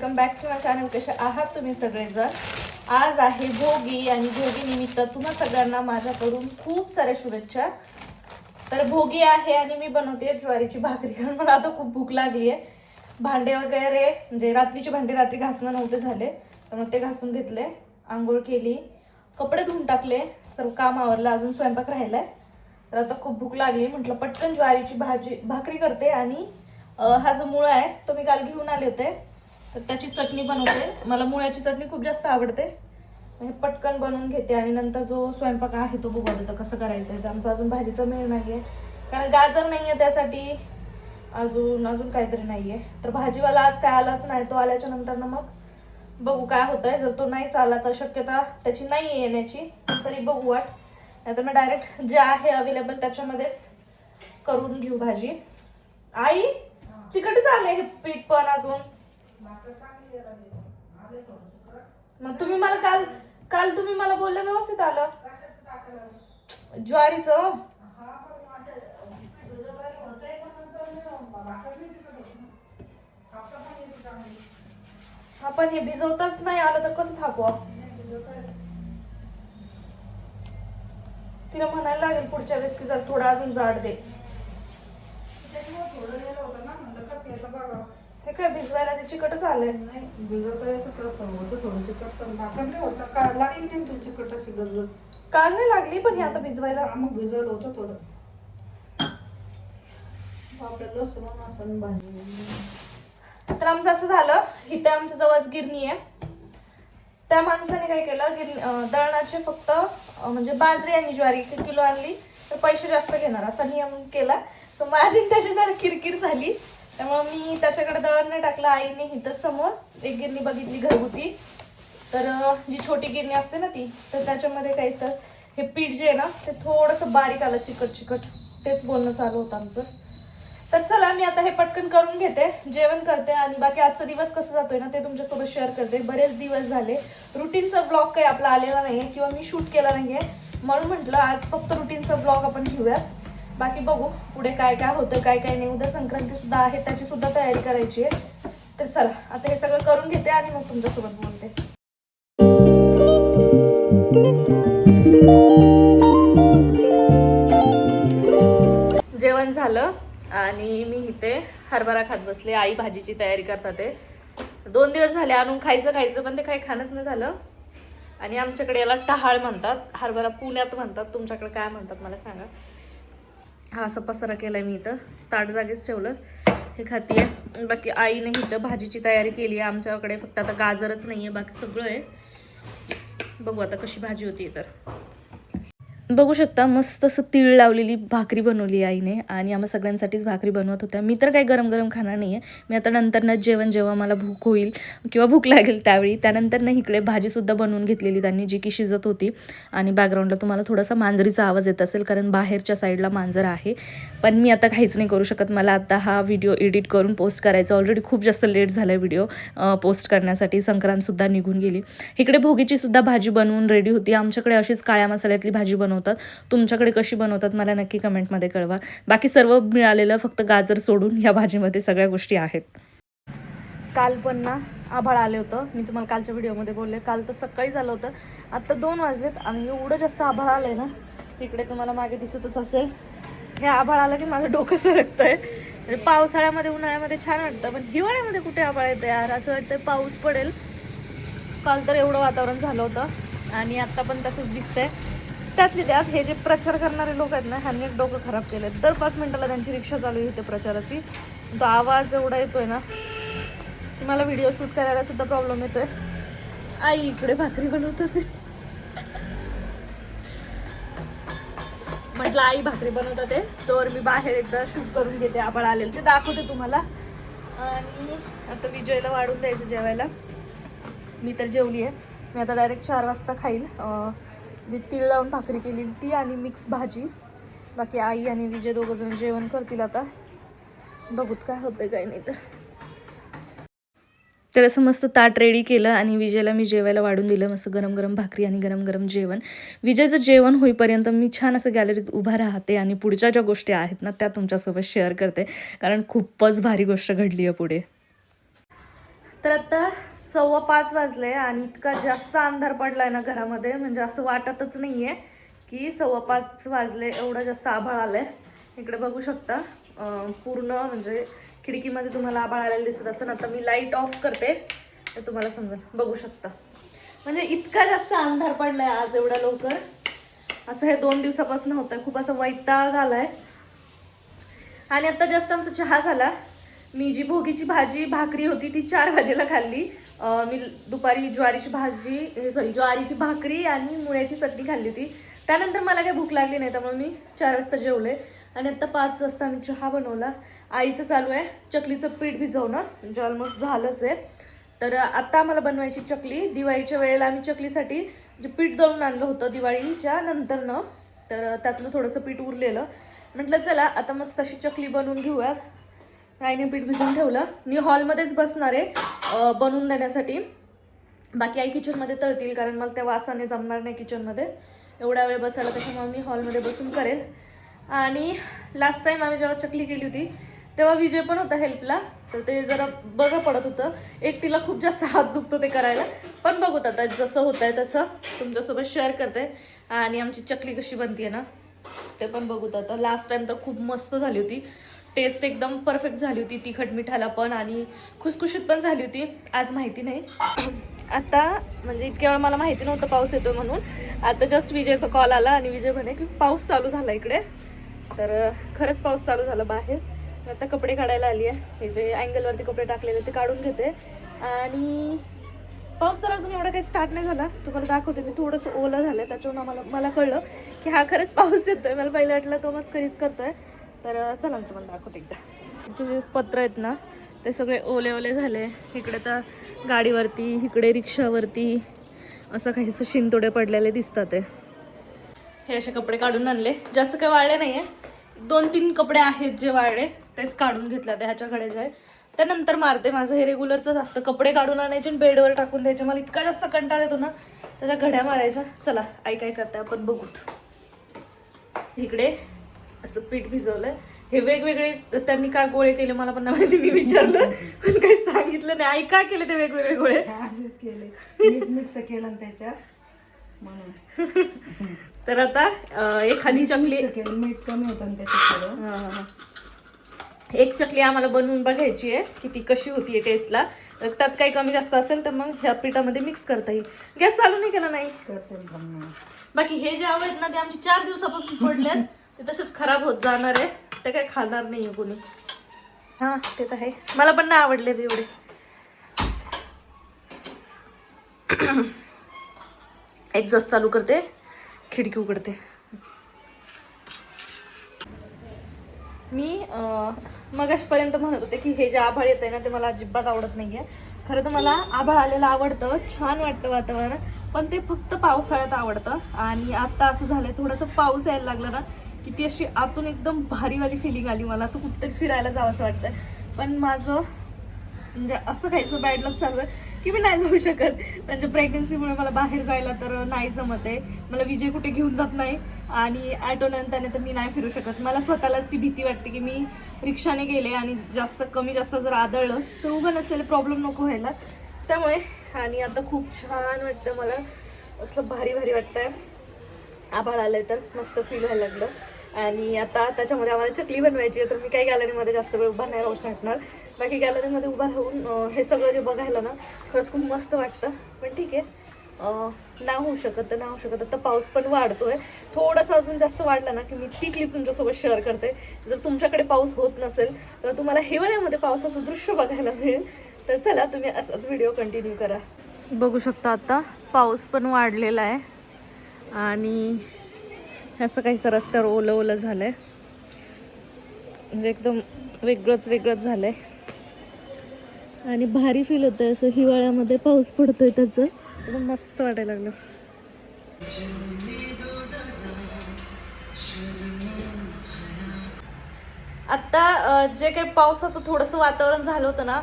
Welcome back to my channel. कसे आहात तुम्ही सगळेजण? आज आहे भोगी आणि भोगी निमित्त तुम्हा सगळ्यांना माझ्याकडून खूप साऱ्या शुभेच्छा. तर भोगी आहे आणि मी बनवते ज्वारीची भाकरी, कारण मला आता खूप भूक लागली आहे. भांडे वगैरे म्हणजे रात्रीचे भांडे रात्री घासणं नव्हते झाले, तर मग ते घासून घेतले, आंघोळ केली, कपडे धुवून टाकले, सर्व काम आवरलं, अजून स्वयंपाक राहिलाय. तर आता खूप भूक लागली, म्हटलं पटकन ज्वारीची भाकरी करते. आणि हा जो मुळा आहे तो मी काल घेऊन आले होते, तर त्याची चटणी बनवते. मला मुळ्याची चटणी खूप जास्त आवडते, हे पटकन बनवून घेते आणि नंतर जो स्वयंपाक आहे तो बघू आता कसं करायचं आहे. तर आमचा अजून भाजीचा मेळ नाही आहे, कारण गाजर नाही आहे, त्यासाठी अजून काहीतरी नाही आहे. तर भाजीवाला आज काय आलाच नाही, तो आल्याच्या नंतर ना मग बघू काय होतंय. जर तो नाहीच आला तर शक्यता त्याची नाही आहे येण्याची, तरी बघू वाट, नाही तर मी डायरेक्ट जे आहे अवेलेबल त्याच्यामध्येच करून घेऊ भाजी. आई चिकटच आले हे पीठ पण अजून. मग तुम्ही मला काल तुम्ही मला बोलले व्यवस्थित आलं ज्वारीचं. हा पण हे भिजवताच नाही आलं तर कसं थांबवा. तिला म्हणायला लागेल पुढच्या वेळेस की जर थोडं अजून जाड दे. हे काय भिजवायला ते चिकटच आलंय. काल नाही लागली, पण हे आता भिजवायला मग भिजवलं होतं थोडं. तर आमचं असं झालं, इथे आमच्या जवळच गिरणी आहे. त्या माणसाने काय केलं, दळणाचे फक्त म्हणजे बाजरी आणि ज्वारी 1 किलो आणली तर पैसे जास्त घेणार असा नियम केला. तर माझी त्याची जरा किरकिर झाली, त्यामुळे मी त्याच्याकडे दळण नाही टाकलं. आईने इथं समोर एक गिरणी बघितली घरगुती, तर जी छोटी गिरणी असते ना ती, तर त्याच्यामध्ये काही तर हे पीठ जे आहे ना ते थोडंसं बारीक आलं, चिकट. तेच बोलणं चालू होतं आमचं. तर चला मी आता हे पटकन करून घेते, जेवण करते आणि बाकी आजचा दिवस कसं जातोय ना ते तुमच्यासोबत शेअर करते. बरेच दिवस झाले रुटीनचा ब्लॉग काही आपला आलेला नाहीये किंवा मी शूट केला नाहीये, म्हणून म्हटलं आज फक्त रुटीनचा ब्लॉग आपण घेऊयात. बाकी बघू पुढे काय काय होतं काय काय नाही. उद्या संक्रांती सुद्धा आहे, त्याची सुद्धा तयारी करायची आहे. तर चला आता हे सगळं करून घेते आणि मग तुमच्यासोबत बोलते. जेवण झालं आणि मी इथे हरभरा खात बसले. आई भाजीची तयारी करतात. ते 2 दिवस झाले आणून खायचं पण ते काही खाणंच नाही झालं. आणि आमच्याकडे याला टहाळ म्हणतात, हरभरा पुण्यात म्हणतात, तुमच्याकडे काय म्हणतात मला सांगा. हा असा पसारा केलाय मी इथं, ताट जागेच ठेवलं, हे खातीये. बाकी आईने इथं भाजीची तयारी केली आहे. आमच्याकडे फक्त आता गाजरच नाही आहे, बाकी सगळं आहे. बघू आता कशी भाजी होती. तर बघू शकता मस्त असं तीळ लावलेली भाकरी बनवली आईने, आणि आम्हा सगळ्यांसाठीच भाकरी बनवत होत्या. मी तर काही गरम गरम खाणार नाही आहे, मी आता नंतरनंच जेवण जेव्हा मला भूक होईल किंवा भूक लागेल त्यावेळी, त्यानंतर इकडे भाजीसुद्धा बनवून घेतलेली त्यांनी, जी की शिजत होती. आणि बॅकग्राऊंडला तुम्हाला थोडासा मांजरीचा आवाज येत असेल, कारण बाहेरच्या साईडला मांजर आहे. पण मी आता काहीच नाही करू शकत, मला आता हा व्हिडिओ एडिट करून पोस्ट करायचा. ऑलरेडी खूप जास्त लेट झाला आहे व्हिडिओ पोस्ट करण्यासाठी, संक्रांतसुद्धा निघून गेली. इकडे भोगीची सुद्धा भाजी बनवून रेडी होती. आमच्याकडे अशीच काळ्या मसाल्यातली भाजी बनवतात, तुमच्याकडे कशी बनवतात मला नक्की कमेंटमध्ये कळवा. बाकी सर्व मिळालेलं, फक्त गाजर सोडून या भाजीमध्ये सगळ्या गोष्टी आहेत. काल पण ना आभाळ आले होतं, मी तुम्हाला कालच्या व्हिडिओमध्ये बोलले. काल तर सकाळी झालं होतं, आता 2 वाजलेत आणि एवढं जास्त आभाळ आलंय ना. इकडे तुम्हाला मागे दिसतच असेल, हे आभाळ आलं की माझं डोकं सरकतंय. म्हणजे पावसाळ्यामध्ये उन्हाळ्यामध्ये छान वाटतं, पण हिवाळ्यामध्ये कुठे आभाळ येतं यार, असं वाटतं पाऊस पडेल. काल तर एवढं वातावरण झालं होतं आणि आता पण तसंच दिसतंय. त्यातली त्यात हे जे प्रचार करणारे लोक आहेत ना, ह्यांनी डोकं खराब केलं. दर 5 मिनिटाला त्यांची रिक्षा चालू आहे इथे प्रचाराची. तो आवाज एवढा येतोय ना, मला व्हिडिओ शूट करायला सुद्धा प्रॉब्लेम येतोय. आई इकडे भाकरी बनवत होते, म्हटलं आई भाकरी बनवत होते तर मी बाहेर एकदा शूट करून घेते. आभाळ आलेलं ते दाखवते तुम्हाला. आणि आता विजयला वाढून द्यायचं जेवायला. मी तर जेवली आहे, मी आता डायरेक्ट 4 वाजता खाईल. जी तीळ लावून भाकरी केलेली ती आणि मिक्स भाजी. बाकी आई आणि विजय दोघंजण जेवण करतील आता, बघूत काय होतंय काय नाही. तर असं मस्त ताट रेडी केलं आणि विजयला मी जेवायला वाढून दिलं. मस्त गरम गरम भाकरी आणि गरम गरम जेवण. विजयचं जेवण होईपर्यंत मी छान असं गॅलरीत उभा राहते आणि पुढच्या ज्या गोष्टी आहेत ना त्या तुमच्यासोबत शेअर करते, कारण खूपच भारी गोष्ट घडली आहे पुढे. तर आता 4:15 वाजले आणि इतका जास्त अंधार पडलाय ना घरामध्ये, म्हणजे असं वाटतच नाहीये की 4:15 वाजले, एवढं जास्त आभाळ आलंय. इकडे बघू शकता पूर्ण म्हणजे खिडकीमध्ये तुम्हाला आभाळ आलेलं दिसत असेल. आता मी लाईट ऑफ करते तर तुम्हाला समजेल. बघू शकता म्हणजे इतका जास्त अंधार पडलाय आज एवढ्या लवकर. असं हे 2 दिवसापासून होतंय. खूप असं वैताग आलाय. आणि आता जस्ट आमचा चहा झाला. मी जी भोगीची भाजी भाकरी होती ती 4 वाजेला खाल्ली. मी दुपारी ज्वारीची भाकरी आणि मुळ्याची चटणी खाल्ली होती. त्यानंतर मला काही भूक लागली नाही, त्यामुळे मी 4 वाजता जेवले. आणि आता 5 वाजता मी चहा बनवला. आईचं चालू आहे चकलीचं पीठ भिजवणं, म्हणजे ऑलमोस्ट झालंच आहे. तर आता आम्हाला बनवायची चकली. दिवाळीच्या वेळेला आम्ही चकलीसाठी जे पीठ दळून आणलं होतं दिवाळीच्या नंतरनं, तर त्यातलं थोडंसं पीठ उरलेलं. म्हटलं चला आता मस्त अशी चकली बनवून घेऊयात. आईने पीठ भिजवून ठेवलं. मी हॉलमध्येच बसणार आहे बनवून देण्यासाठी. बाकी आई किचनमध्ये तळतील, कारण मला त्या वासाने जमणार नाही किचनमध्ये एवढा वेळ बसायला. त्याच्यामुळे मी हॉलमध्ये बसून करेल. आणि लास्ट टाईम आम्ही जेव्हा चकली केली होती तेव्हा विजय पण होता हेल्पला. तर ते जरा बरं पडत होतं. एकटीला खूप जास्त हात दुखतो ते करायला. पण बघूत आता जसं होत आहे तसं तुमच्यासोबत शेअर करते. आणि आमची चकली कशी बनते ना ते पण बघूत आता. लास्ट टाइम तर खूप मस्त झाली होती. टेस्ट एकदम परफेक्ट झाली होती. तिखट मिठाला पण आणि खुसखुशीत पण झाली होती. आज माहिती नाही आता, म्हणजे इतक्या वेळ मला माहिती नव्हतं पाऊस येतो म्हणून. आता जस्ट विजयचा कॉल आला आणि विजय म्हणे की पाऊस चालू झाला इकडे. तर खरंच पाऊस चालू झाला बाहेर. आता कपडे काढायला आली आहे. हे जे अँगलवरती कपडे टाकलेले ते काढून घेते. आणि पाऊस तर अजून एवढा काही स्टार्ट नाही झाला. तुम्हाला दाखवते मी. थोडंसं ओलं झालं आहे, त्याच्यावरून मला कळलं की हा खरंच पाऊस येतोय. मला पहिलं वाटलं तो मस्करीच करतोय. तर चला तुम्हाला दाखवते एकदा. जे पत्र आहेत ना ते सगळे ओले ओले झाले. इकडे तर गाडीवरती, इकडे रिक्षावरती असं काहीसं शिंतोडे पडलेले दिसतात. हे असे कपडे काढून आणले. जास्त काही वाळले नाही आहे. 2-3 कपडे आहेत जे वाळले तेच काढून घेतले. ह्याच्याकडे जे आहे त्यानंतर मारते. माझं हे रेग्युलरचंच असतं. कपडे काढून आणायचे आणि बेडवर टाकून द्यायचे. मला इतका जास्त कंटाळा येतो ना त्याच्या घड्या मारायच्या. चला आई काय करते आपण बघूत. इकडे असं पीठ भिजवलंय. हे वेगवेगळे त्यांनी का गोळे केले मला पण नाही माहिती. मी विचारलं पण काही सांगितलं नाही. आई का केले ते वेगवेगळे गोळे केले मिक्स केलं त्याच्यात म्हणून. तर आता एखादी चकली मीठ कमी होतं त्याच्यात. एक चकली आम्हाला बनवून बघायची आहे की ती कशी होतीये टेस्टला. तर त्यात काही कमी जास्त असेल तर मग ह्या पिठामध्ये मिक्स करता येईल. गॅस चालू नाही केला नाही. बाकी हे जे आहेत ना ते आमचे 4 दिवसापासून पडलेत. ते तसेच खराब होत जाणार आहे. ते काही खाणार नाहीये कोणी. हा ते तर आहे. मला पण नाही आवडले ते एवढे. एक्झॉस्ट चालू करते, खिडकी उघडते. मी मगाशपर्यंत म्हणत होते की हे जे आभाळ येत आहे ना ते मला अजिबात आवडत नाही आहे. खरं तर मला आभाळ आलेलं आवडतं, छान वाटतं वातावरण. पण ते फक्त पावसाळ्यात आवडतं. आणि आता असं झालंय थोडंसं पाऊस यायला लागला ना की ती अशी आतून एकदम भारीवाली फिलिंग आली. मला असं कुठेतरी फिरायला जावं असं वाटतं. पण माझं म्हणजे असं काहीचं बॅड लक चालू आहे की मी नाही जाऊ शकत. म्हणजे प्रेग्नन्सीमुळे मला बाहेर जायला तर नाही जमत आहे. मला विजय कुठे घेऊन जात नाही आणि ॲटोनं त्याने तर मी नाही फिरू शकत. मला स्वतःलाच ती भीती वाटते की मी रिक्षाने गेले आणि कमी जास्त जर आदळलं तर उभं नसलेले प्रॉब्लेम नको व्हायला. त्यामुळे आणि आता खूप छान वाटतं मला. असलं भारी भारी वाटतंय. आभाळ आलंय तर मस्त फील व्हायला लागलं. आणि आता त्याच्यामध्ये आम्हाला चकली बनवायची आहे. तर मी काही गॅलरीमध्ये जास्त वेळ उभा नाही राहू शकणार. बाकी गॅलरीमध्ये उभा राहून हे सगळं जे बघायला ना खरंच खूप मस्त वाटतं. पण ठीक आहे, नाही होऊ शकत तर नाही होऊ शकत. आता पाऊस पण वाढतोय. थोडंसं अजून जास्त वाढला ना की मी ती क्लिप तुमच्यासोबत शेअर करते. जर तुमच्याकडे पाऊस होत नसेल तर तुम्हाला हिवाळ्यामध्ये पावसाचं दृश्य बघायला मिळेल. तर चला तुम्ही असाच व्हिडिओ कंटिन्यू करा. बघू शकता आता पाऊस पण वाढलेला आहे. आणि असं काहीसं रस्त्यावर ओलं ओलं झालंय. म्हणजे एकदम वेगळंच झालंय. आणि भारी फील होतंय असं हिवाळ्यामध्ये पाऊस पडतोय त्याचं. एकदम मस्त वाटायला लागलं. आता जे काही पावसाचं थोडंसं वातावरण झालं होतं ना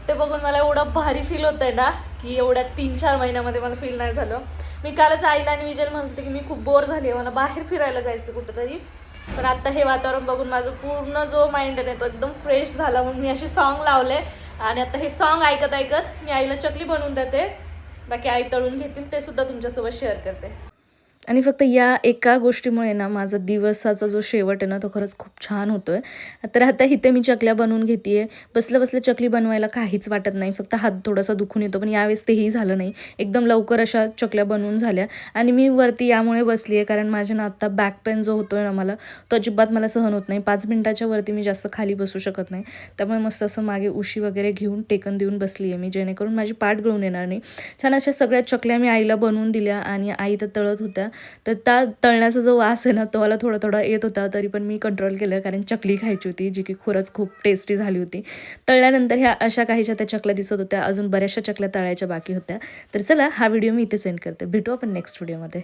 ते बघून मला एवढं भारी फील होतंय ना की एवढ्या 3-4 महिन्यामध्ये मला फील नाही झालं. मी कालच आईला आणि विजयला म्हणते की मी खूप बोर झाली आहे, मला बाहेर फिरायला जायचं कुठंतरी. पण आता हे वातावरण बघून माझं पूर्ण जो माइंड आहे तो एकदम फ्रेश झाला. म्हणून मी असे सॉन्ग लावले आणि आता हे सॉन्ग ऐकत ऐकत मी आईला चकली बनवून देते, बाकी आई तळून घेतील ते सुद्धा तुमच्यासोबत शेअर करते. आणि फक्त या एका गोष्टीमुळे ना माझा दिवसाचा जो शेवट आहे ना तो खरंच खूप छान होतो आहे. तर आता इथे मी चकल्या बनवून घेते आहे. बसल्या बसल्या चकली बनवायला काहीच वाटत नाही, फक्त हात थोडासा दुखून येतो, पण यावेळेस तेही झालं नाही. एकदम लवकर अशा चकल्या बनवून झाल्या. आणि मी वरती यामुळे बसली आहे कारण माझ्या ना आत्ता बॅक पेन जो होतो आहे ना मला, तो अजिबात मला सहन होत नाही. 5 मिनिटाच्या वरती मी जास्त खाली बसू शकत नाही. त्यामुळे मस्त असं मागे उशी वगैरे घेऊन टेकन देऊन बसली आहे मी, जेणेकरून माझी पाठ गळून येणार नाही. छान अशा सगळ्या चकल्या मी आईला बनवून दिल्या आणि आई तर तळत होत्या. तर त्या तळण्याचा जो वास आहे ना तो मला थोडा थोडा येत होता, तरी पण मी कंट्रोल केलं कारण चकली खायची होती, जी की खरंच खूप टेस्टी झाली होती. तळल्यानंतर ह्या अशा काहीशा त्या चकल्या दिसत होत्या, अजून बऱ्याचशा चकल्या तळायच्या बाकी होत्या. तर चला हा व्हिडिओ मी इथे सेंड करते. भेटू आपण नेक्स्ट व्हिडिओमध्ये.